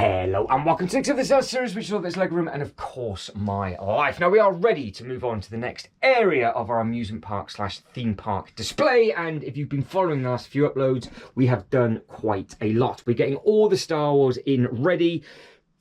Hello and welcome to this series, which is all this leg room and of course my life. Now we are ready to move on to the next area of our amusement park slash theme park display, and if you've been following the last few uploads, we have done quite a lot. We're getting all the Star Wars in ready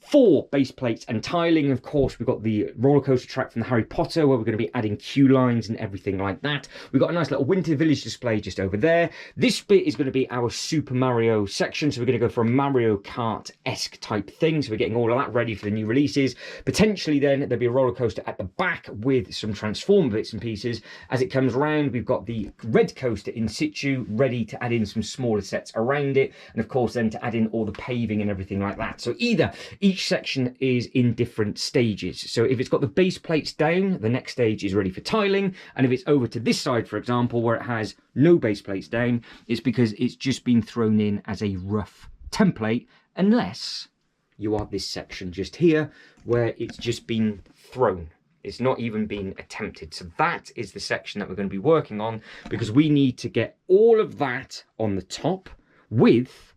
for base plates and tiling. Of course, we've got the roller coaster track from the Harry Potter where we're going to be adding queue lines and everything like that. We've got a nice little winter village display just over there. This bit is going to be our Super Mario section, so we're going to go for a Mario Kart-esque type thing. So we're getting all of that ready for the new releases. Potentially then there'll be a roller coaster at the back with some Transformer bits and pieces. As it comes around, we've got the red coaster in situ ready to add in some smaller sets around it, and of course then to add in all the paving and everything like that. So each section is in different stages. So if it's got the base plates down, the next stage is ready for tiling. And if it's over to this side, for example, where it has no base plates down, it's because it's just been thrown in as a rough template, unless you are this section just here where it's just been thrown. It's not even been attempted. So that is the section that we're going to be working on, because we need to get all of that on the top with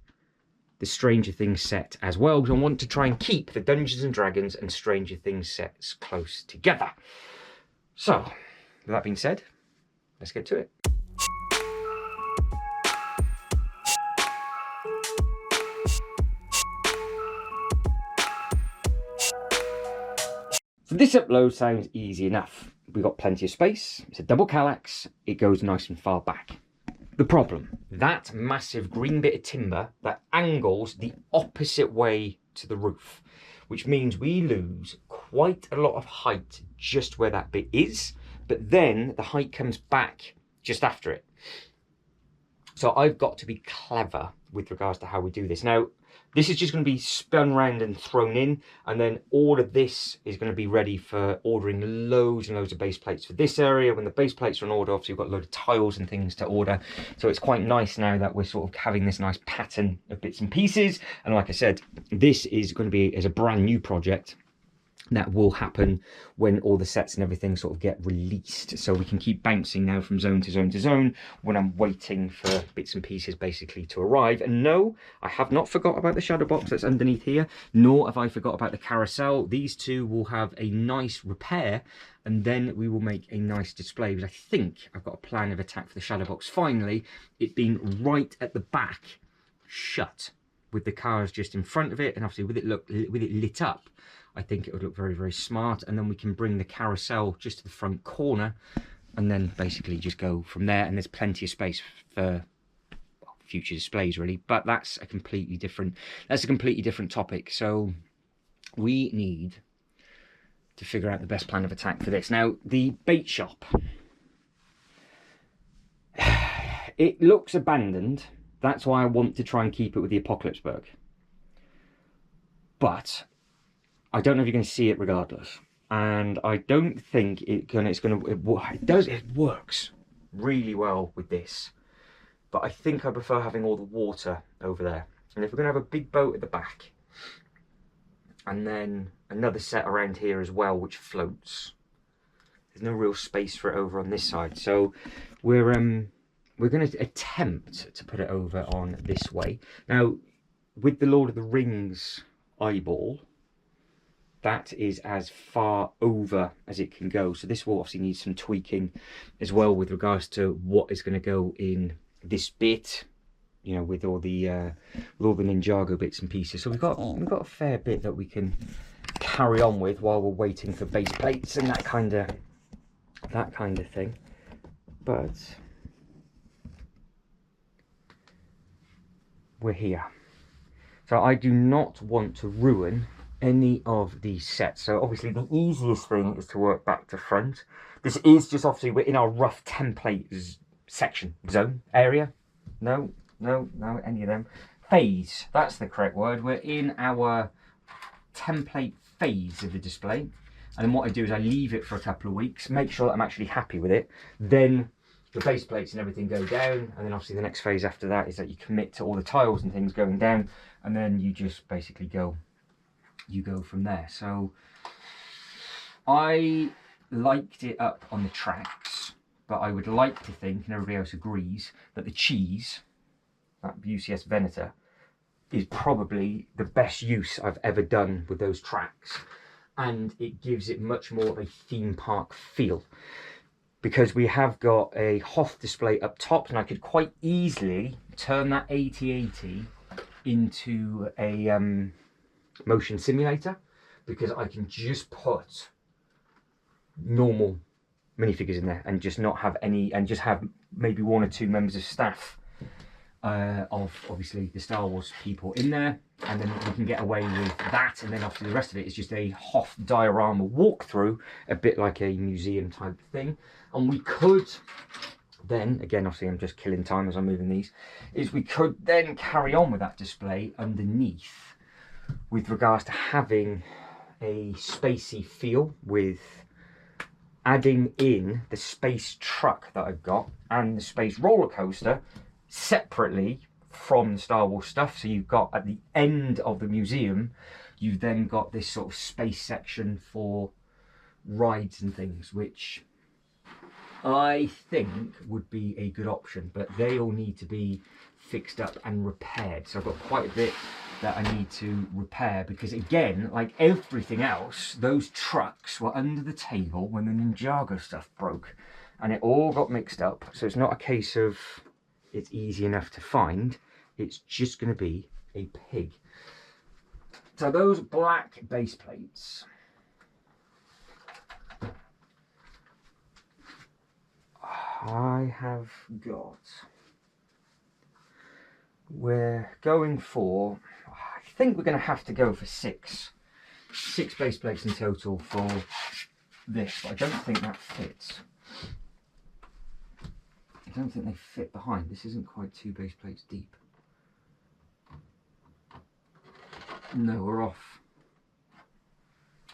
the Stranger Things set as well, because I want to try and keep the Dungeons and Dragons and Stranger Things sets close together. So, with that being said, let's get to it. So this upload sounds easy enough. We've got plenty of space. It's a double Kallax. It goes nice and far back. The problem, that massive green bit of timber that angles the opposite way to the roof, which means we lose quite a lot of height just where that bit is, but then the height comes back just after it. So I've got to be clever with regards to how we do this. Now, this is just going to be spun round and thrown in, and then all of this is going to be ready for ordering loads and loads of base plates for this area. When the base plates are on order, obviously we've got a load of tiles and things to order. So it's quite nice now that we're sort of having this nice pattern of bits and pieces. And like I said, this is going to be as a brand new project that will happen when all the sets and everything sort of get released, so we can keep bouncing now from zone to zone to zone when I'm waiting for bits and pieces basically to arrive. And no, I have not forgot about the shadow box that's underneath here, nor have I forgot about the carousel. These two will have a nice repair, and then we will make a nice display, because I think I've got a plan of attack for the shadow box finally, it being right at the back, shut, with the cars just in front of it, and obviously with it lit up, I think it would look very, very smart. And then we can bring the carousel just to the front corner and then basically just go from there. And there's plenty of space for future displays really, but that's a completely different topic. So we need to figure out the best plan of attack for this. Now, the bait shop, it looks abandoned. That's why I want to try and keep it with the Apocalypseburg. But I don't know if you're going to see it regardless, and I don't think it works really well with this, but I think I prefer having all the water over there. And if we're going to have a big boat at the back, and then another set around here as well which floats, there's no real space for it over on this side. So we're going to attempt to put it over on this way. Now, with the Lord of the Rings eyeball, that is as far over as it can go. So this will obviously need some tweaking as well with regards to what is going to go in this bit, you know, with all the Ninjago bits and pieces. So we've got a fair bit that we can carry on with while we're waiting for base plates and that kind of thing. But we're here. So I do not want to ruin any of these sets. So obviously the easiest thing is to work back to front. This is just obviously we're in our rough template section zone area. No, any of them. Phase, that's the correct word. We're in our template phase of the display. And then what I do is I leave it for a couple of weeks, make sure that I'm actually happy with it. Then the base plates and everything go down, and then obviously the next phase after that is that you commit to all the tiles and things going down, and then you just basically go from there. So I liked it up on the tracks, but I would like to think, and everybody else agrees, that the cheese, that UCS Venator, is probably the best use I've ever done with those tracks, and it gives it much more of a theme park feel, because we have got a Hoth display up top, and I could quite easily turn that 8080 into a motion simulator, because I can just put normal minifigures in there and just not have any, and just have maybe one or two members of staff of obviously the Star Wars people in there, and then we can get away with that, and then obviously the rest of it is just a Hoth diorama walkthrough, a bit like a museum type thing. And we could then, again, obviously I'm just killing time as I'm moving these, is we could then carry on with that display underneath with regards to having a spacey feel, with adding in the space truck that I've got and the space roller coaster separately from the Star Wars stuff. So you've got, at the end of the museum, you've then got this sort of space section for rides and things, which I think would be a good option, but they all need to be fixed up and repaired. So I've got quite a bit that I need to repair, because again, like everything else, those trucks were under the table when the Ninjago stuff broke, and it all got mixed up. So it's not a case of it's easy enough to find, it's just going to be a pig. So those black base plates, I have got, we're going for, I think we're going to have to go for six base plates in total for this, but I don't think that fits. I don't think they fit behind. This isn't quite 2 base plates deep. No, we're off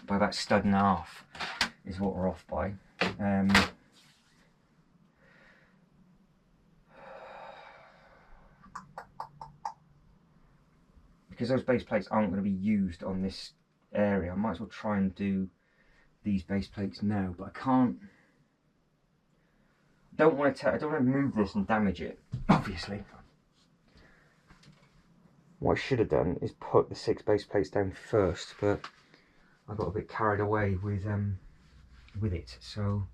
by about stud and a half is what we're off by. Because those base plates aren't going to be used on this area, I might as well try and do these base plates now, but I can't. I don't want to move this and damage it, obviously. What I should have done is put the 6 base plates down first, but I got a bit carried away with it. So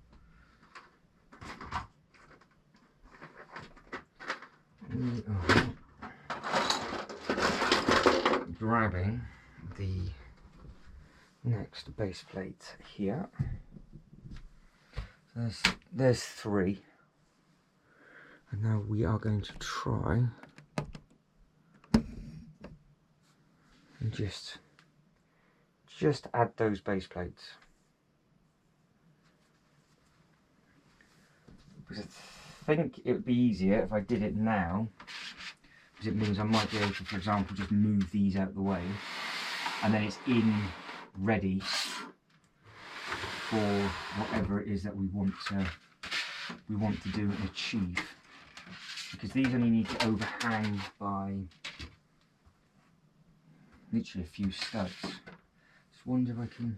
grabbing the next base plate here. So there's 3, and now we are going to try and just add those base plates, because I think it would be easier if I did it now, because it means I might be able to, for example, just move these out of the way, and then it's in ready for whatever it is that we want to do and achieve. Because these only need to overhang by literally a few studs. Just wonder if I can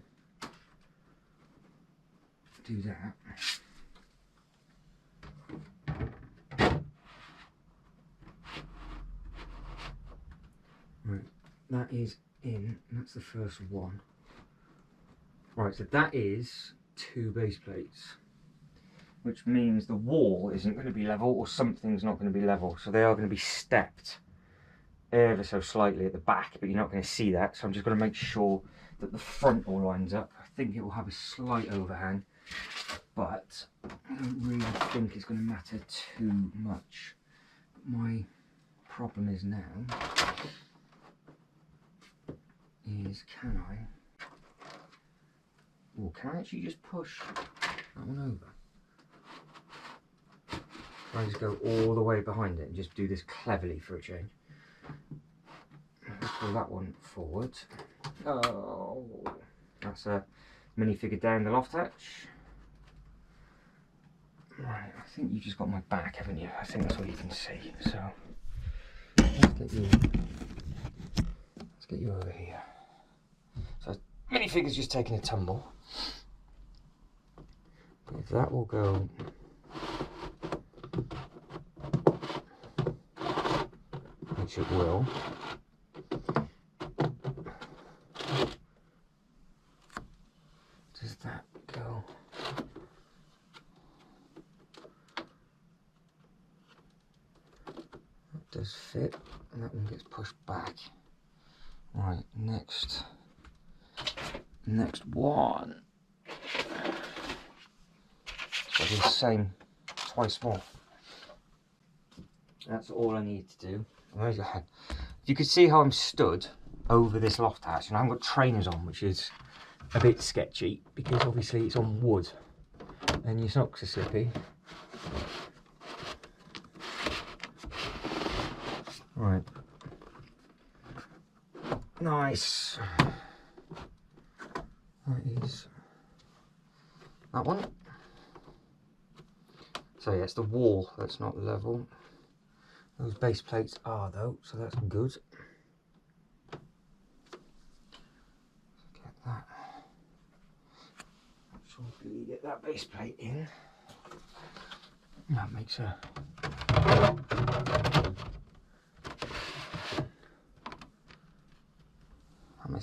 do that. Right, that is in, that's the first one. Right, so that is 2 base plates, which means the wall isn't going to be level, or something's not going to be level. So they are going to be stepped ever so slightly at the back, but you're not going to see that. So I'm just going to make sure that the front all lines up. I think it will have a slight overhang, but I don't really think it's going to matter too much. But my problem is now is, can I actually just push that one over? I just go all the way behind it and just do this cleverly for a change. Pull that one forward. Oh, that's a minifigure down the loft hatch. Right, I think you just got my back, haven't you? I think that's what you can see. So let's get you over here. So minifigure's just taking a tumble. But if that will go, which it will, does fit, and that one gets pushed back. Right, next one. So the same, twice more. That's all I need to do. You can see how I'm stood over this loft hatch, and I haven't got trainers on, which is a bit sketchy because obviously it's on wood and your socks are slippy. Right. Nice. That is that one. So yeah, it's the wall that's not level. Those base plates are though, so that's good. Get that. Shortly get that base plate in. That makes a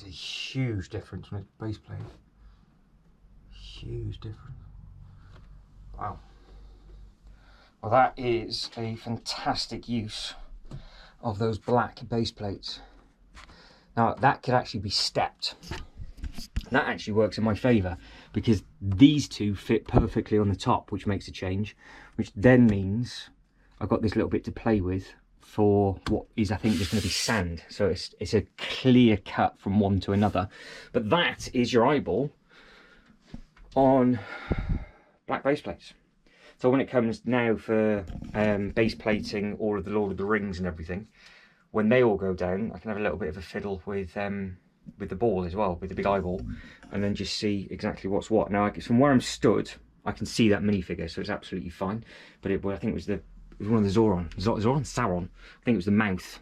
huge difference with base plate. Huge difference. Wow. Well, that is a fantastic use of those black base plates. Now that could actually be stepped. That actually works in my favour because these two fit perfectly on the top, which makes a change, which then means I've got this little bit to play with for what is, I think, just going to be sand. So it's a clear cut from one to another. But that is your eyeball on black base plates. So when it comes now for base plating all of the Lord of the Rings and everything, when they all go down, I can have a little bit of a fiddle with the ball as well, with the big eyeball, and then just see exactly what's what. Now, from where I'm stood, I can see that minifigure, so it's absolutely fine. But I think it was one of the Sauron. I think it was the mouth.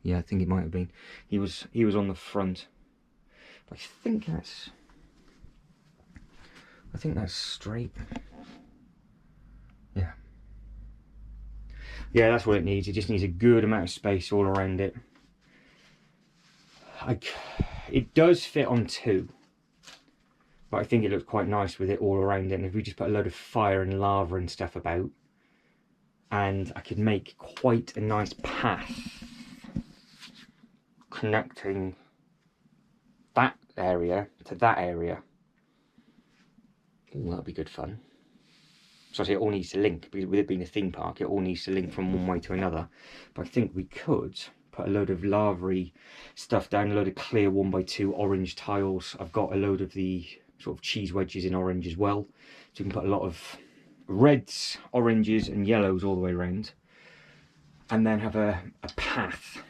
Yeah, I think it might have been. He was on the front. But I think that's straight. Yeah. Yeah, that's what it needs. It just needs a good amount of space all around it. It does fit on two, but I think it looks quite nice with it all around it. And if we just put a load of fire and lava and stuff about, and I could make quite a nice path connecting that area to that area. Ooh, that'll be good fun. So I say it all needs to link, because with it being a theme park, it all needs to link from one way to another. But I think we could put a load of lavary stuff down, a load of clear 1x2 orange tiles. I've got a load of the sort of cheese wedges in orange as well. So you can put a lot of reds, oranges and yellows all the way around. And then have a path.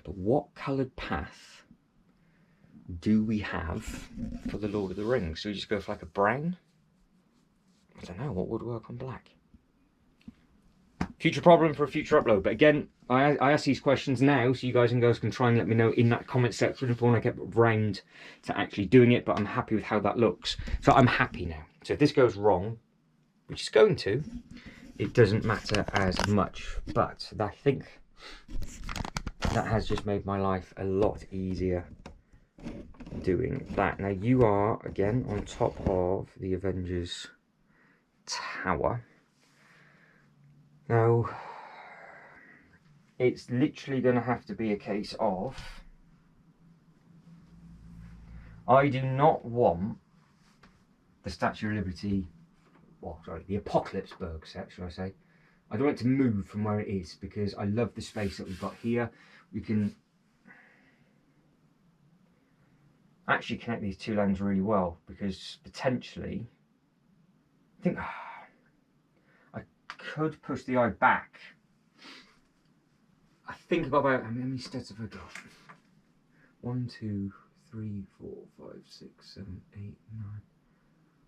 But what coloured path do we have for the Lord of the Rings? So we just go for like a brown? I don't know, what would work on black? Future problem for a future upload. But again, I ask these questions now, so you guys can try and let me know in that comment section if you want to get round to actually doing it. But I'm happy with how that looks. So I'm happy now. So if this goes wrong, which is going to, it doesn't matter as much. But I think that has just made my life a lot easier doing that. Now you are, again, on top of the Avengers Tower. Now, it's literally going to have to be a case of, I do not want the Statue of Liberty, well, sorry, the Apocalypseburg set, should I say. I don't want it to move from where it is, because I love the space that we've got here. We can actually connect these two lands really well, because potentially, I think I could push the eye back. I think I've got about, how many studs have I got? 1, 2, 3, 4, 5, 6, 7, 8, 9.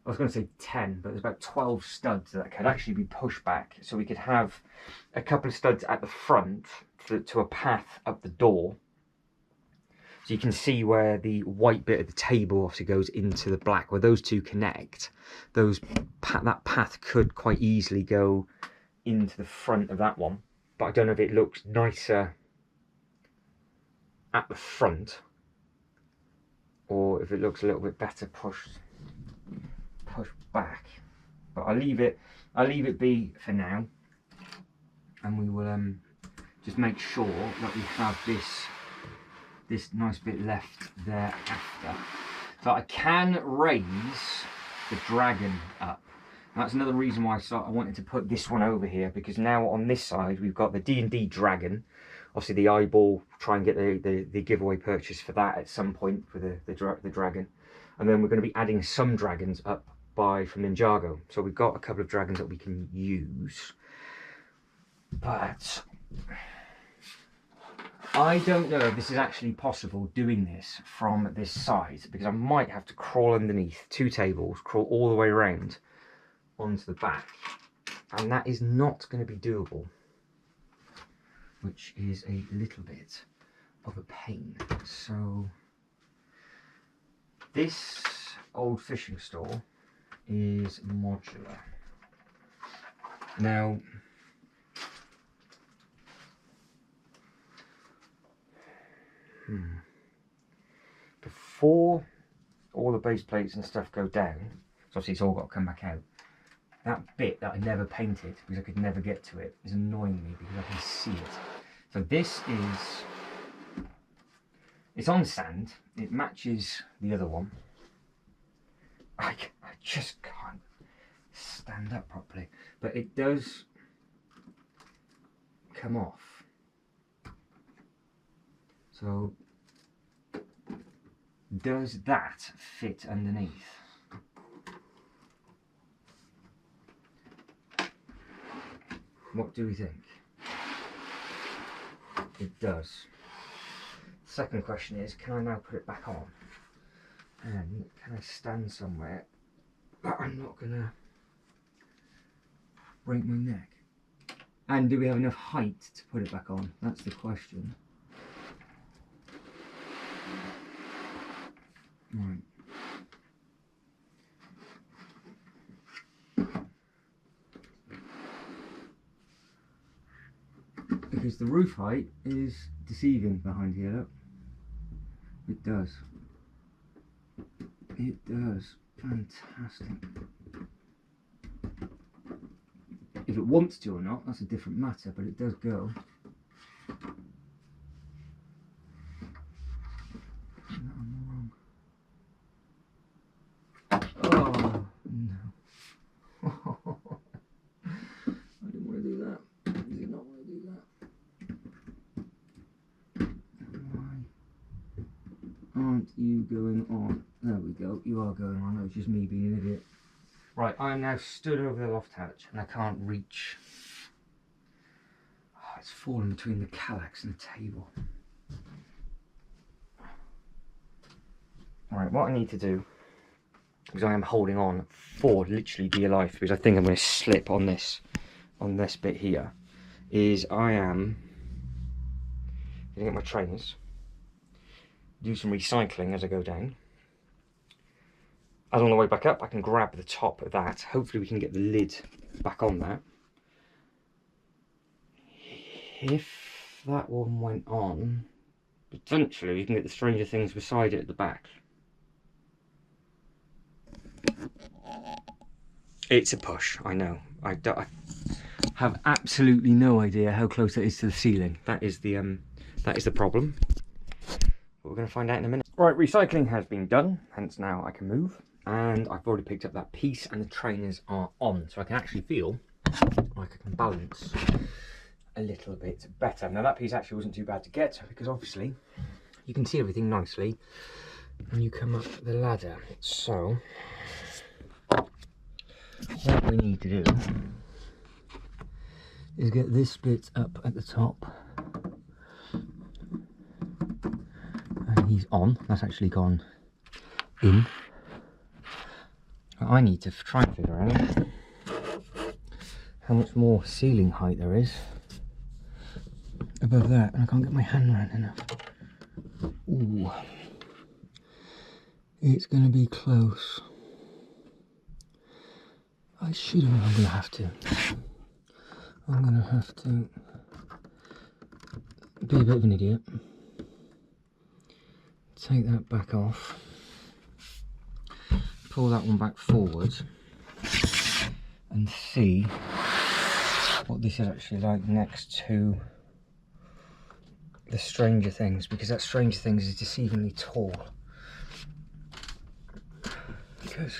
I was going to say 10, but there's about 12 studs that could actually be pushed back. So we could have a couple of studs at the front to a path up the door. So you can see where the white bit of the table obviously goes into the black. Where those two connect, that path could quite easily go into the front of that one. But I don't know if it looks nicer at the front, or if it looks a little bit better pushed back. But I'll leave it be for now, and we will just make sure that we have this nice bit left thereafter. So I can raise the dragon up. And that's another reason why I wanted to put this one over here, because now on this side we've got the D&D dragon. Obviously the eyeball, try and get the giveaway purchase for that at some point for the dragon. And then we're going to be adding some dragons up from Ninjago. So we've got a couple of dragons that we can use. But I don't know if this is actually possible doing this from this side, because I might have to crawl underneath 2 tables, crawl all the way around onto the back, and that is not going to be doable, which is a little bit of a pain. So this old fishing store is modular. Now before all the base plates and stuff go down, so obviously it's all got to come back out, that bit that I never painted because I could never get to it is annoying me because I can see it. So this is, it's on sand, it matches the other one. I just can't stand up properly, but it does come off. So does that fit underneath? What do we think? It does. Second question is, can I now put it back on? And can I stand somewhere that I'm not gonna break my neck? And do we have enough height to put it back on? That's the question. Right. Because the roof height is deceiving behind here, look. It does. It does. Fantastic. If it wants to or not, that's a different matter, but it does go. Oh, no. I didn't want to do that. I did not want to do that. Why aren't you going on? There we go. You are going on. That was just me being an idiot. Right, I am now stood over the loft hatch and I can't reach. Oh, it's fallen between the calyx and the table. Alright, what I need to do, because I am holding on for literally dear life, because I think I'm going to slip on this bit here, is I am going to get my trainers, do some recycling as I go down. As on the way back up, I can grab the top of that. Hopefully we can get the lid back on that. If that one went on, potentially you can get the Stranger Things beside it at the back. It's a push, I know. I have absolutely no idea how close that is to the ceiling. That is the problem. But we're going to find out in a minute. Right, recycling has been done, hence now I can move. And I've already picked up that piece and the trainers are on. So I can actually feel like I can balance a little bit better. Now that piece actually wasn't too bad to get because obviously you can see everything nicely when you come up the ladder. So what we need to do is get this bit up at the top. And he's on. That's actually gone in. I need to try and figure out how much more ceiling height there is above that, and I can't get my hand around enough. Ooh, it's going to be close. I should have. I'm going to have to be a bit of an idiot. Take that back off. Pull that one back forward and see what this is actually like next to the Stranger Things, because that Stranger Things is deceivingly tall. Because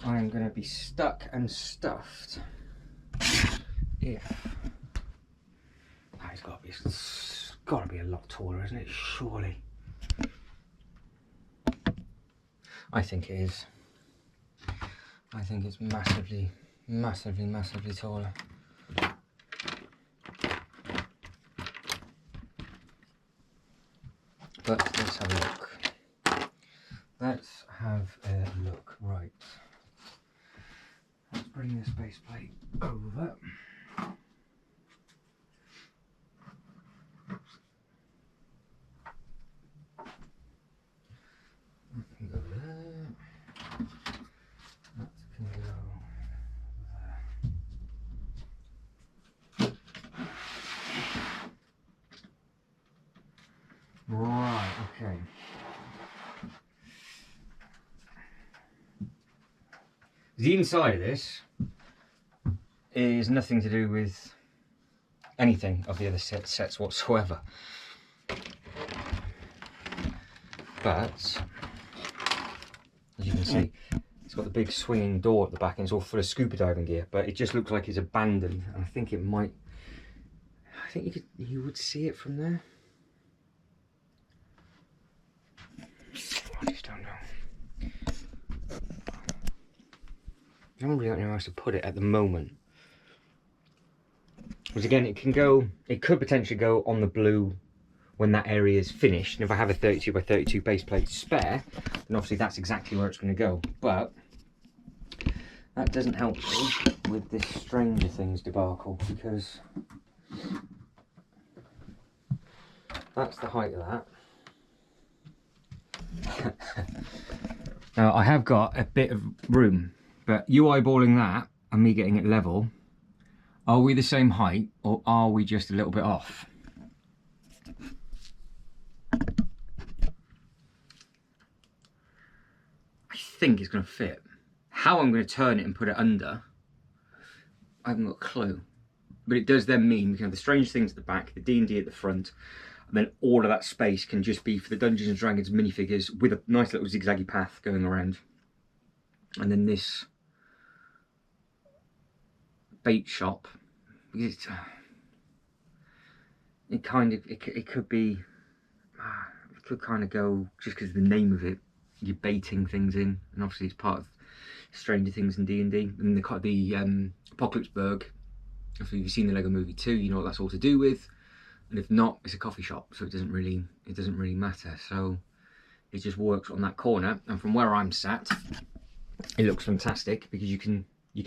I'm going to be stuck and stuffed if... Oh, it's got to be a lot taller, isn't it? Surely. I think it is. I think it's massively, massively, massively taller. But let's have a look. Let's have a look. Right. Let's bring this base plate over. That can go there. That can go there. Right, okay. The inside of this is nothing to do with anything of the other sets whatsoever. But, as you can see, it's got the big swinging door at the back and it's all full of scuba diving gear, but it just looks like it's abandoned. And I think you would see it from there. I just don't know. I don't really know where else to put it at the moment. Because again, it could potentially go on the blue when that area is finished. And if I have a 32 by 32 base plate spare, then obviously that's exactly where it's going to go. But that doesn't help me with this Stranger Things debacle, because that's the height of that. Now I have got a bit of room, but you eyeballing that and me getting it level, are we the same height or are we just a little bit off? I think it's going to fit. How I'm going to turn it and put it under, I haven't got a clue. But it does then mean we can have the Stranger Things at the back, the D&D at the front, and then all of that space can just be for the Dungeons and Dragons minifigures with a nice little zigzaggy path going around. And then this bait shop, because it kind of could kind of go, just because of the name of it, you're baiting things in, and obviously it's part of Stranger Things and D&D. And the Apocalypseburg, if you've seen the Lego Movie 2, you know what that's all to do with. And if not, it's a coffee shop, so it doesn't really matter. So it just works on that corner, and from where I'm sat, it looks fantastic because you can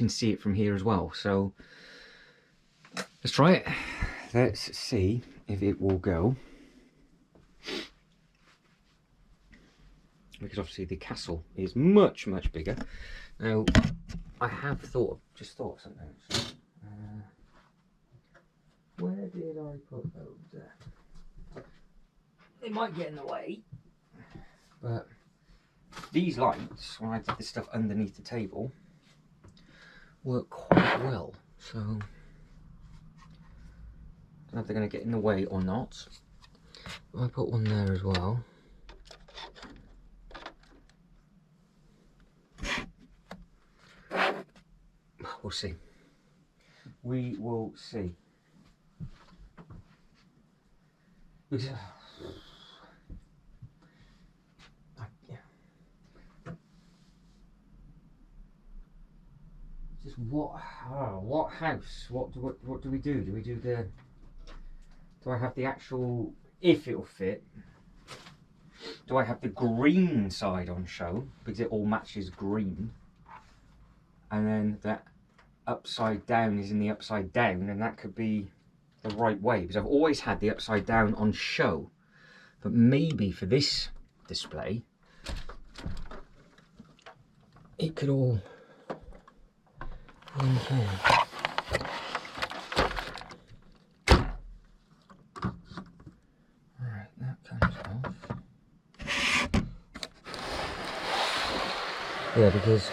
see it from here as well. So let's try it. Let's see if it will go. Because obviously the castle is much, much bigger. Now, I have just thought of something. Where did I put those? They might get in the way, but these lights, when I did the stuff underneath the table, work quite well. So, I don't know if they're going to get in the way or not. I put one there as well. We'll see. We will see. Just what house? What do we do? Do we do the? Do I have the actual? If it'll fit. Do I have the green side on show because it all matches green, and then that upside down is in the upside down, and that could be the right way, because I've always had the upside down on show, but maybe for this display it could all in here. Alright, that comes off. Yeah, because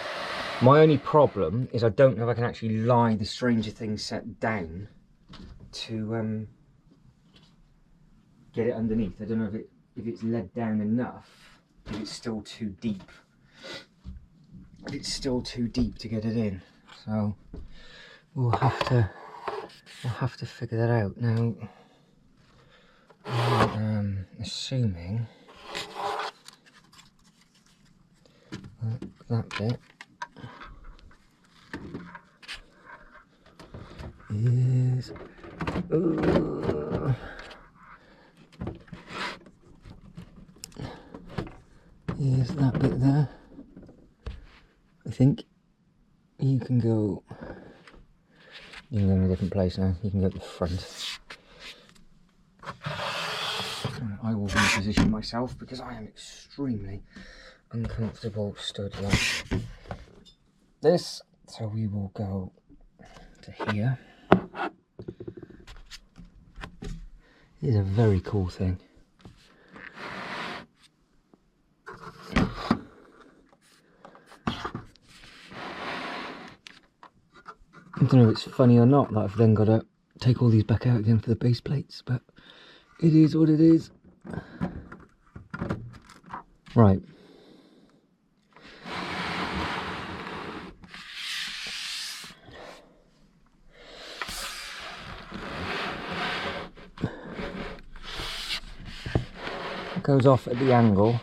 my only problem is I don't know if I can actually lie the Stranger Things set down to get it underneath. I don't know if it's led down enough, if it's still too deep. If it's still too deep to get it in. So we'll have to figure that out. Now I am assuming that bit is here's that bit there. I think you can go in a different place now. You can go at the front. I will reposition myself because I am extremely uncomfortable stood like this. So we will go to here. It is a very cool thing. I don't know if it's funny or not that I've then got to take all these back out again for the base plates, but it is what it is. Right. It goes off at the angle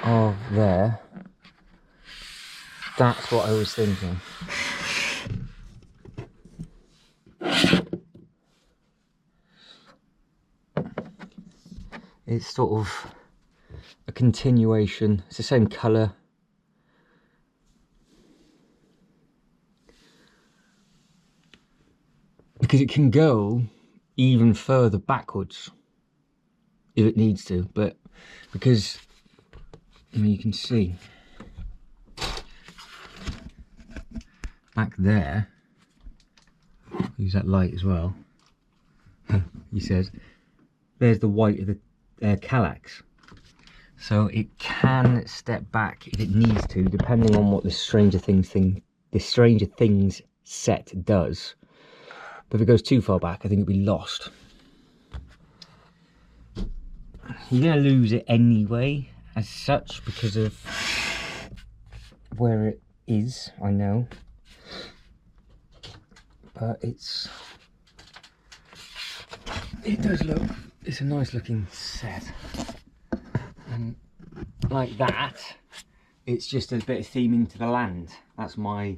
of there. That's what I was thinking. It's sort of a continuation. It's the same colour. Because it can go even further backwards if it needs to, but because you can see back there, use that light as well, he says, there's the white of the calyx, so it can step back if it needs to, depending on what the Stranger Things set does. But if it goes too far back, I think it'll be lost. You're going to lose it anyway, as such, because of where it is, I know. But it does look, it's a nice looking set. And like that, it's just a bit of theming to the land. That's my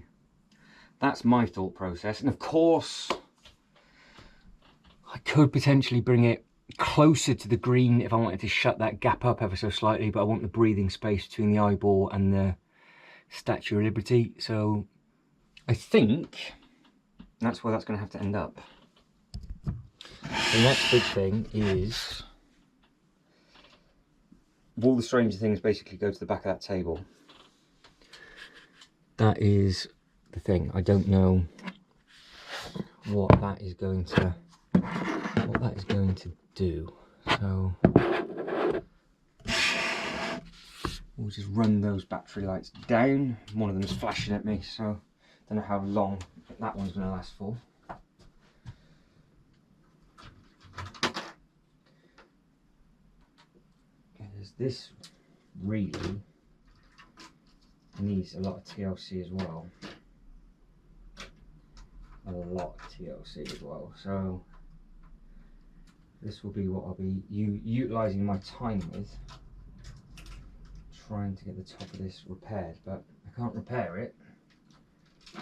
thought process. And of course, I could potentially bring it closer to the green if I wanted to shut that gap up ever so slightly, but I want the breathing space between the eyeball and the Statue of Liberty. So I think that's where that's going to have to end up. The next big thing is, all the Stranger Things basically go to the back of that table. That is the thing. I don't know what that is going to do. So we'll just run those battery lights down. One of them is flashing at me, so I don't know how long that one's going to last for. Because this really needs a lot of TLC as well. A lot of TLC as well. So this will be what I'll be utilising my time with, trying to get the top of this repaired, but I can't repair it.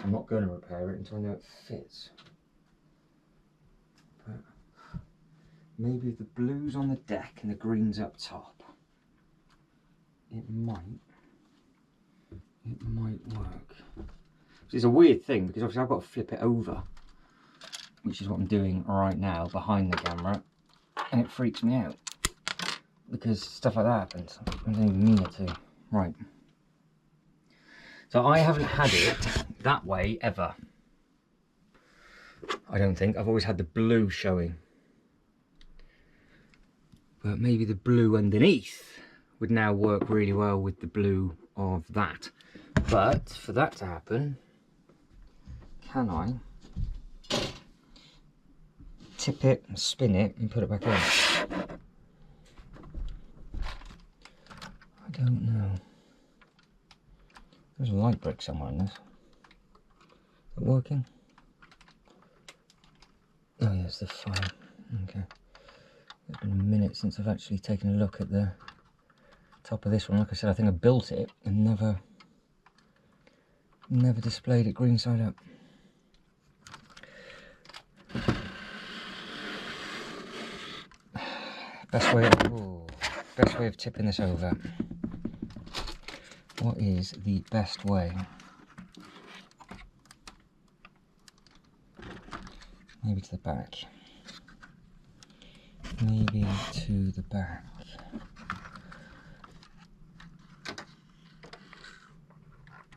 I'm not going to repair it until I know it fits. But maybe if the blue's on the deck and the green's up top, it might work. It's a weird thing because obviously I've got to flip it over, which is what I'm doing right now behind the camera, and it freaks me out because stuff like that happens. I don't even mean it to. Right. So I haven't had it that way ever. I don't think. I've always had the blue showing. But maybe the blue underneath would now work really well with the blue of that. But for that to happen, can I tip it and spin it and put it back in? I don't know. There's a light brick somewhere in this. Is it working? Oh yes, the fire. Okay. It's been a minute since I've actually taken a look at the top of this one. Like I said, I think I built it and never displayed it green side up. Best way of tipping this over. What is the best way? Maybe to the back. Maybe to the back.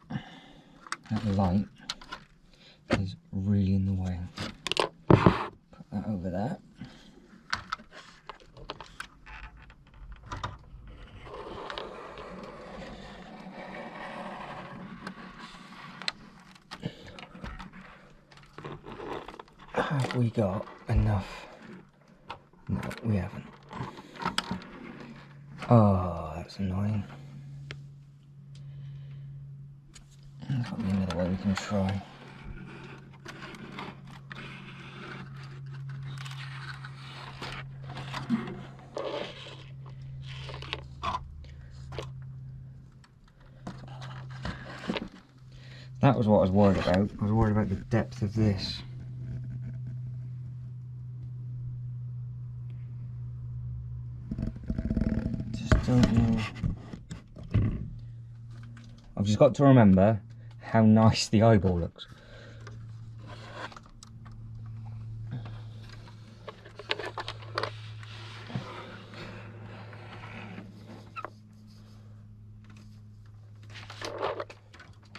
That light is really in the way. Put that over there. Have we got enough? No, we haven't. Oh, that's annoying. There's got to be another way we can try. That was what I was worried about. I was worried about the depth of this. Don't know. I've just got to remember how nice the eyeball looks.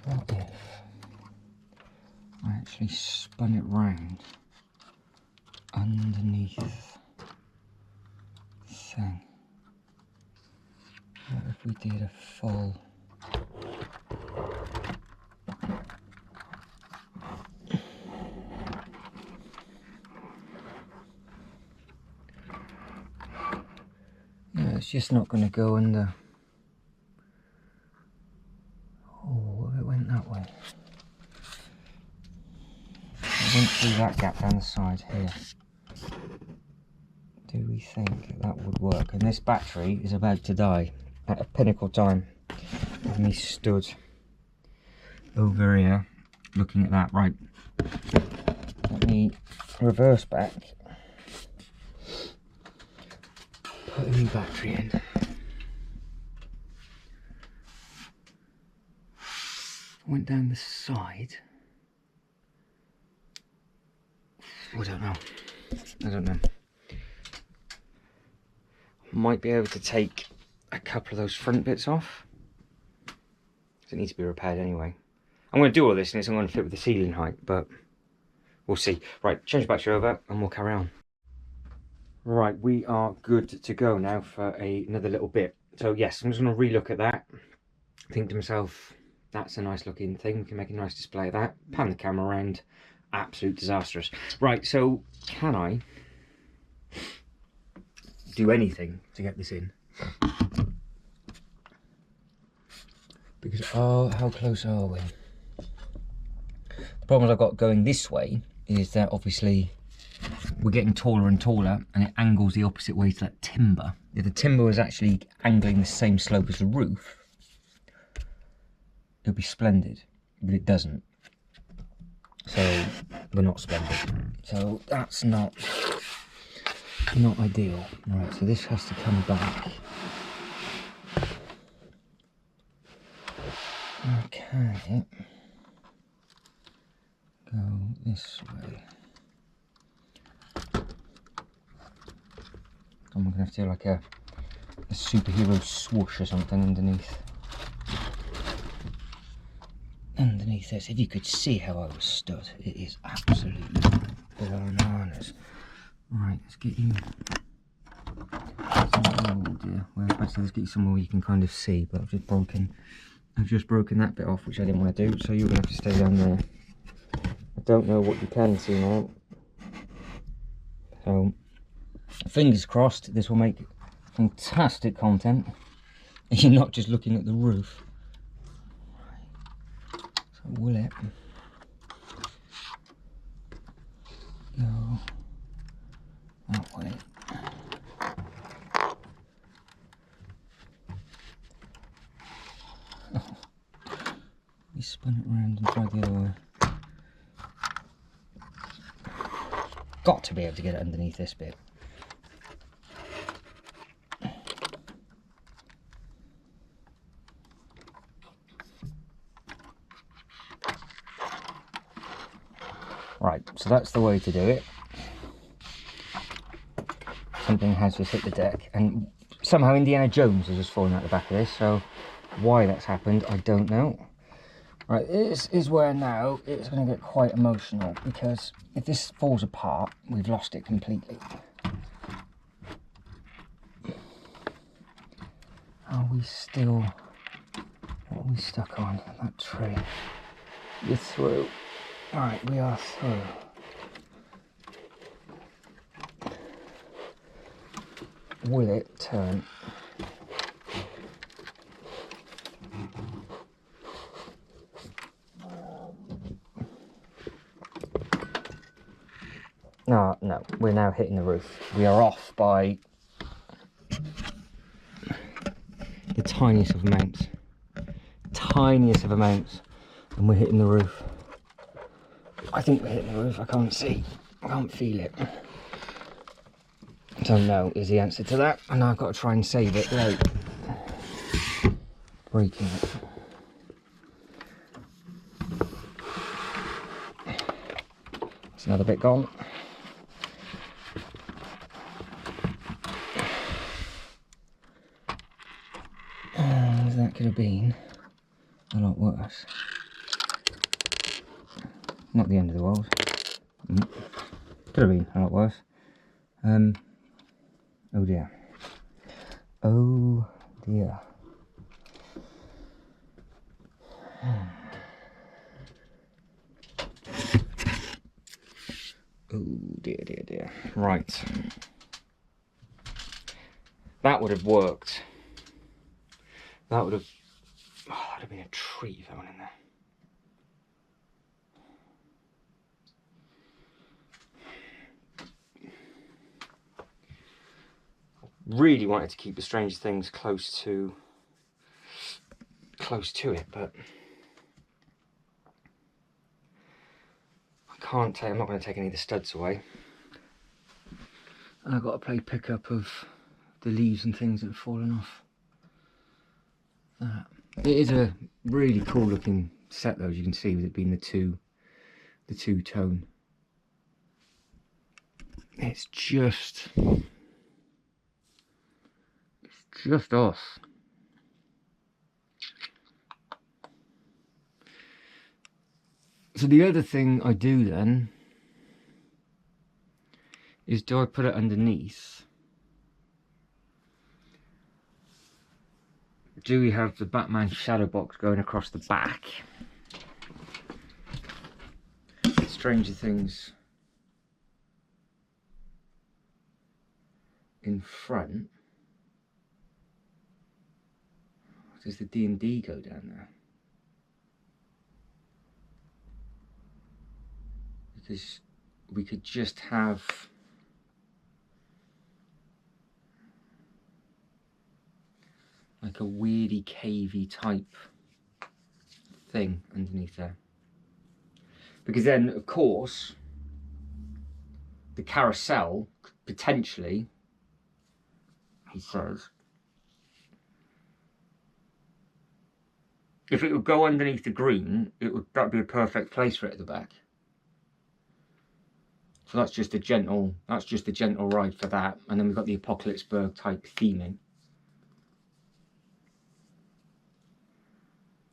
What if I actually spun it round underneath the thing? What if we did a full... Yeah, it's just not going to go under. Oh, it went that way. It went through that gap down the side here. Do we think that would work? And this battery is about to die. At a pinnacle time of me stood over here looking at that. Right, let me reverse back, put a new battery in. Went down the side. I don't know. Might be able to take a couple of those front bits off. It needs to be repaired anyway. I'm going to do all this and it's not going to fit with the ceiling height, but we'll see. Right, change the battery over and we'll carry on. Right, we are good to go now for another little bit. So yes, I'm just going to re-look at that. Think to myself, that's a nice looking thing. We can make a nice display of that. Pan the camera around. Absolute disastrous. Right, so can I do anything to get this in? Because, oh, how close are we? The problem I've got going this way is that obviously we're getting taller and taller and it angles the opposite way to that timber. If the timber was actually angling the same slope as the roof, it would be splendid, but it doesn't. So we're not splendid. So that's not ideal. Right, so this has to come back. Okay. Go this way. I'm gonna have to do like a superhero swoosh or something underneath this. If you could see how I was stood, it is absolutely bananas. Right, let's get you. Oh dear. Well, let's get you somewhere where you can kind of see, but I've just broken that bit off, which I didn't want to do, so you're gonna have to stay down there. I don't know what you can see now. So fingers crossed this will make fantastic content. You're not just looking at the roof. So will it go that way? Oh, we spun it around and tried the other way. Got to be able to get it underneath this bit. Right, so that's the way to do it. Something has just hit the deck, and somehow Indiana Jones has just fallen out the back of this, so why that's happened, I don't know. Right, this is where now it's going to get quite emotional, because if this falls apart, we've lost it completely. Are we still... what are we stuck on? That tree. We're through. Alright, we are through. Will it turn? No, no, we're now hitting the roof. We are off by the tiniest of amounts. Tiniest of amounts. And we're hitting the roof. I think we're hitting the roof. I can't see. I can't feel it. So no is the answer to that. And I've got to try and save it without breaking it. It's another bit gone. And that could have been a lot worse. Not the end of the world. Could have been a lot worse. Oh dear. Oh dear. Oh dear, dear, dear. Right. That would have worked. That would have... oh, that would have been a treat if I went in there. Really wanted to keep the Stranger Things close to it, but I can't take. I'm not going to take any of the studs away, and I've got to play pickup of the leaves and things that have fallen off. That it is a really cool looking set, though, as you can see, with it being the two tone. It's just us. So the other thing I do then is, do I put it underneath? Do we have the Batman shadow box going across the back? Stranger Things in front? Does the D&D go down there? Because we could just have like a weirdy cavey type thing underneath there. Because then, of course, the carousel potentially, he says, if it would go underneath the green, that'd be a perfect place for it at the back. So that's just a gentle ride for that. And then we've got the Apocalypseburg type theming.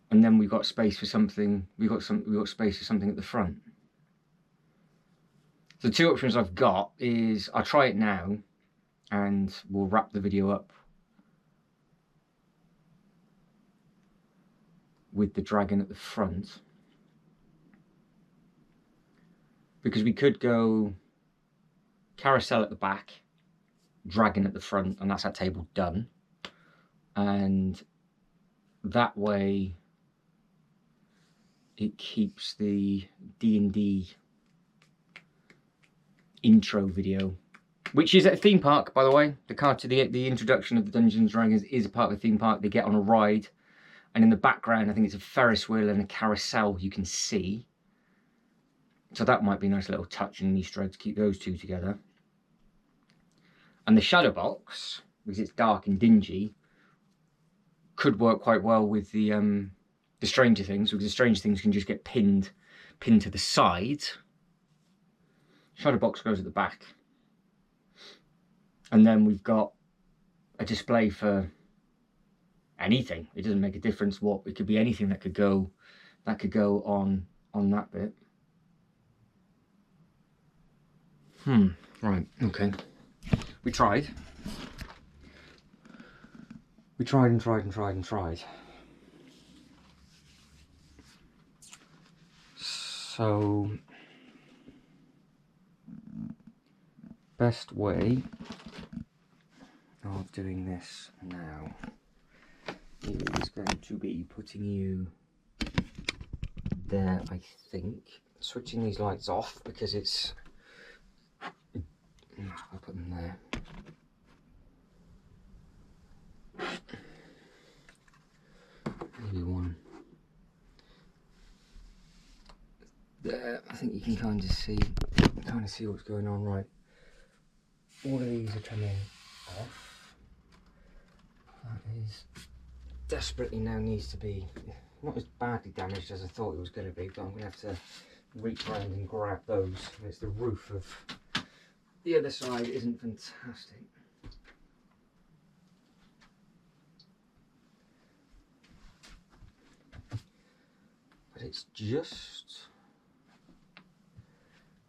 And then we've got space for something. We've got space for something at the front. So the two options I've got is I'll try it now, and we'll wrap the video up with the dragon at the front. Because we could go carousel at the back, dragon at the front, and that's that table done. And that way it keeps the D&D intro video, which is at a theme park, by the way. The introduction of the Dungeons and Dragons is a part of the theme park. They get on a ride, and in the background I think it's a Ferris wheel and a carousel you can see. So that might be a nice little touch and an Easter egg to keep those two together. And the shadow box, because it's dark and dingy, could work quite well with the Stranger Things, because the Stranger Things can just get pinned to the side. Shadow box goes at the back. And then we've got a display for anything. It doesn't make a difference what, it could be anything that could go on that bit. Right, okay. We tried. We tried and tried and tried and tried. So, best way of doing this now is going to be putting you there, I think. Switching these lights off because it's... I'll put them there. Maybe one there. I think you can kind of see what's going on. Right, all of these are coming off. That is desperately now needs to be not as badly damaged as I thought it was going to be, but I'm going to have to reach around and grab those. And it's the roof of the other side isn't fantastic. But it's just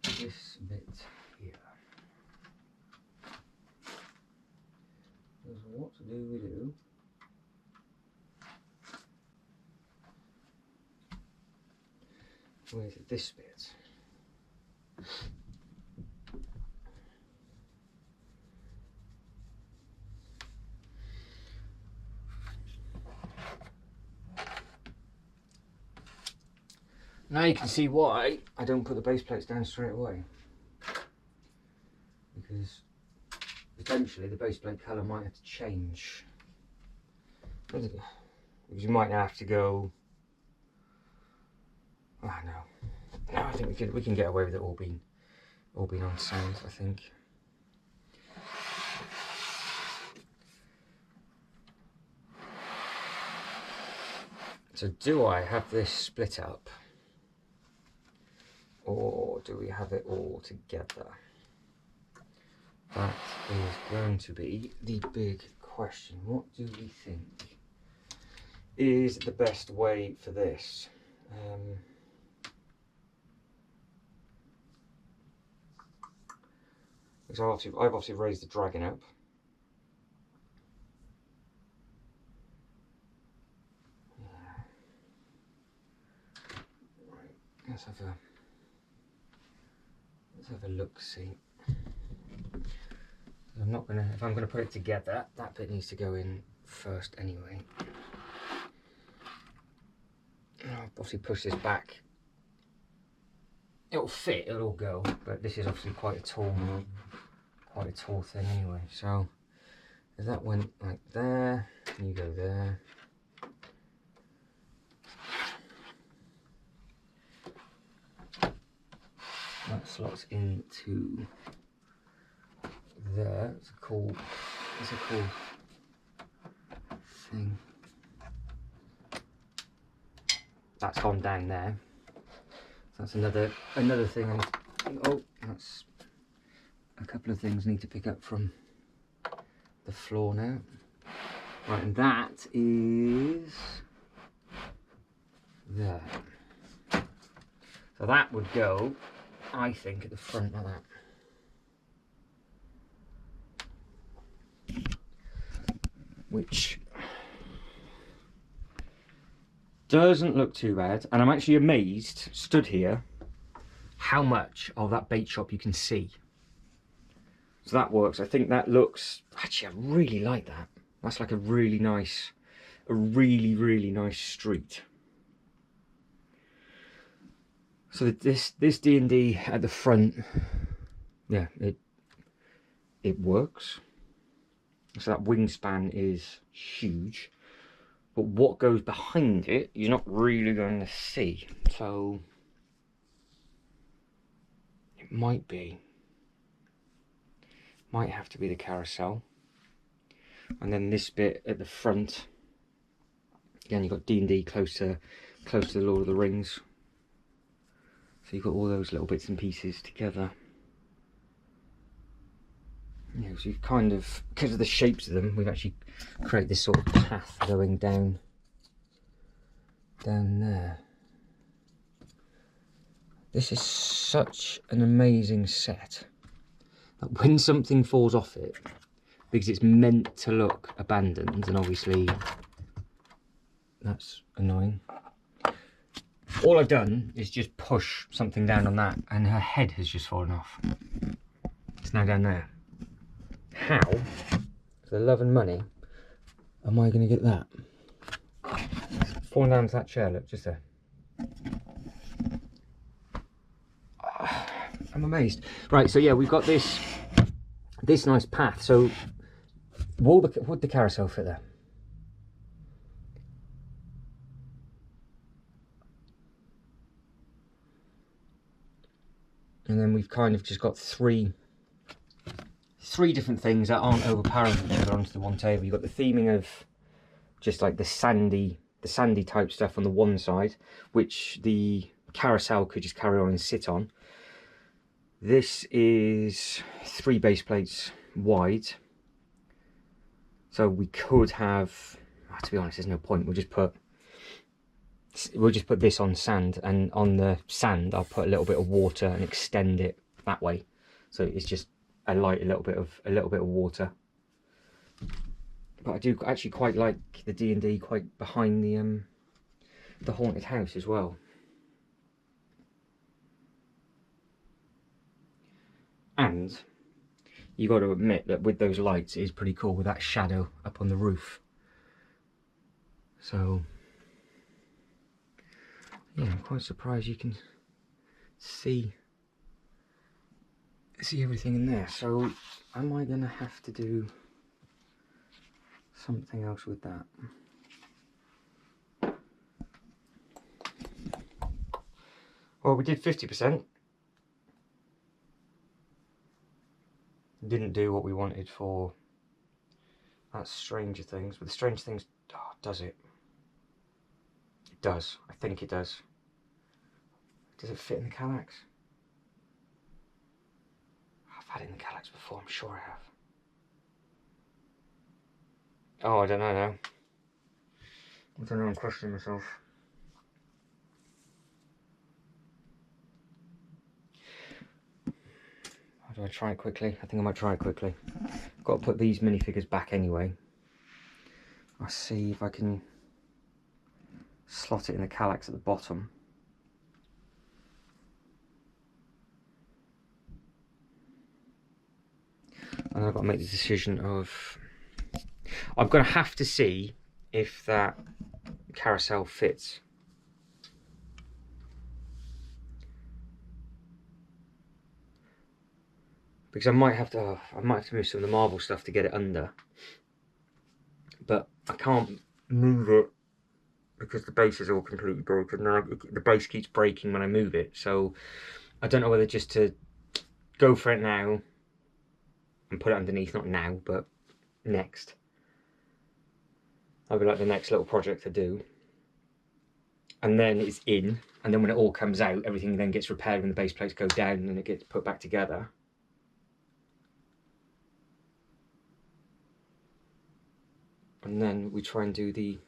this bit here. Because what do we do? With this bit. Now you can see why I don't put the base plates down straight away, because potentially the base plate colour might have to change, because you might have to go, no, I think we can get away with it all being on sand, I think. So do I have this split up? Or do we have it all together? That is going to be the big question. What do we think is the best way for this? Because I've obviously raised the dragon up. Right, let's have a look, see. I'm not gonna, if I'm gonna put it together, that bit needs to go in first anyway. I'll obviously push this back. It'll fit, it'll all go, but this is obviously quite a tall thing anyway. So if that went like there, you go there. That slots into there. It's a cool thing. That's gone down there. So that's another thing. Oh, that's a couple of things need to pick up from the floor now. Right, and that is there. So that would go, I think, at the front like that. Which doesn't look too bad. And I'm actually amazed, stood here, how much of that bait shop you can see. So that works. I think that looks, actually I really like that. That's like a really nice street. So this D&D at the front, yeah, it works. So that wingspan is huge, but what goes behind it you're not really going to see. So it might have to be the carousel. And then this bit at the front, again, you've got D&D close to the Lord of the Rings. So you've got all those little bits and pieces together. Yeah, so you've kind of, because of the shapes of them, we've actually created this sort of path going down there. This is such an amazing set that when something falls off it, because it's meant to look abandoned, and obviously that's annoying. All I've done is just push something down on that, and her head has just fallen off. It's now down there. How, for the love and money, am I going to get that? Falling down to that chair, look, just there. I'm amazed. Right, so yeah, we've got this nice path. So would the carousel fit there? And then we've kind of just got three different things that aren't overpowering each other onto the one table. You've got the theming of just like the sandy type stuff on the one side, which the carousel could just carry on and sit on. This is 3 base plates wide, so we could have, to be honest, there's no point. We'll just put this on sand, and on the sand I'll put a little bit of water and extend it that way, so it's just a little bit of water. But I do actually quite like the D&D quite behind the haunted house as well. And you got to admit that with those lights it is pretty cool with that shadow up on the roof. So yeah, I'm quite surprised you can see everything in there. So am I gonna have to do something else with that? Well, we did 50%. Didn't do what we wanted for that Stranger Things, but the Stranger Things, does it? It does. I think it does. Does it fit in the Kallax? I've had it in the Kallax before, I'm sure I have. Oh, I don't know now. I don't know, I'm questioning myself. Do I try it quickly? I think I might try it quickly. Got to put these minifigures back anyway. I'll see if I can slot it in the Kallax at the bottom. And I've got to make the decision of... I'm going to have to see if that carousel fits. Because I might have to move some of the marble stuff to get it under, but I can't move it because the base is all completely broken. The base keeps breaking when I move it, so I don't know whether just to go for it now and put it underneath. Not now, but next. That'll be like the next little project to do, and then it's in, and then when it all comes out, everything then gets repaired when the base plates go down, and then it gets put back together. And then we try and do the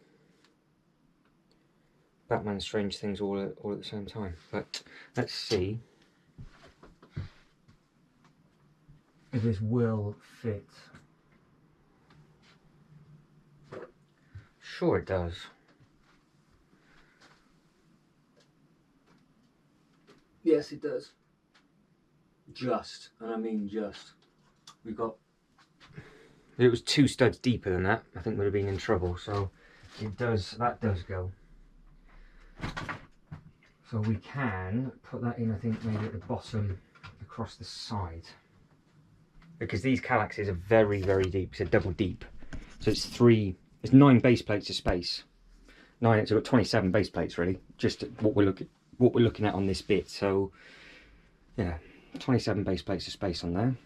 Batman Strange Things all at the same time. But let's see if this will fit. Sure it does. Yes, it does. Just, and I mean just. we've got, if it was 2 studs deeper than that, I think we'd have been in trouble. So it does, that does go. So we can put that in, I think, maybe at the bottom across the side. Because these Kallaxes are very, very deep. It's a double deep. So it's 9 base plates of space. 9, so we've got 27 base plates really. Just what we're looking at on this bit. So yeah, 27 base plates of space on there.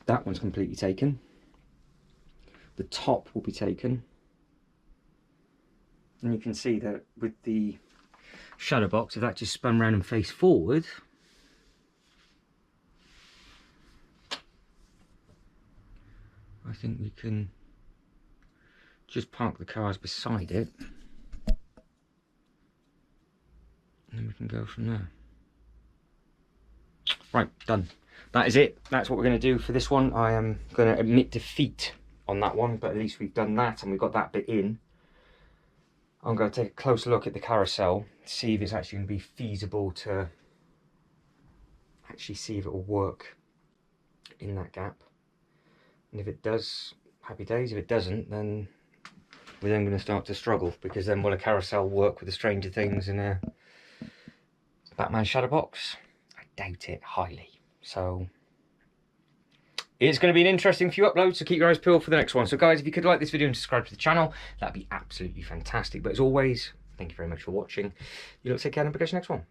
That one's completely taken. The top will be taken. And you can see that with the shadow box, if that just spun around and face forward, I think we can just park the cars beside it, and then we can go from there. Right, done. That is it. That's what we're going to do for this one. I am going to admit defeat on that one, but at least we've done that and we've got that bit in. I'm going to take a closer look at the carousel, see if it's actually going to be feasible to actually see if it will work in that gap. And if it does, happy days. If it doesn't, then we're then going to start to struggle, because then will a carousel work with the Stranger Things in a Batman shadow box? I doubt it highly. So it's going to be an interesting few uploads, so keep your eyes peeled for the next one. So guys, if you could like this video and subscribe to the channel, that'd be absolutely fantastic. But as always, thank you very much for watching. You lot take care and I'll catch you next one.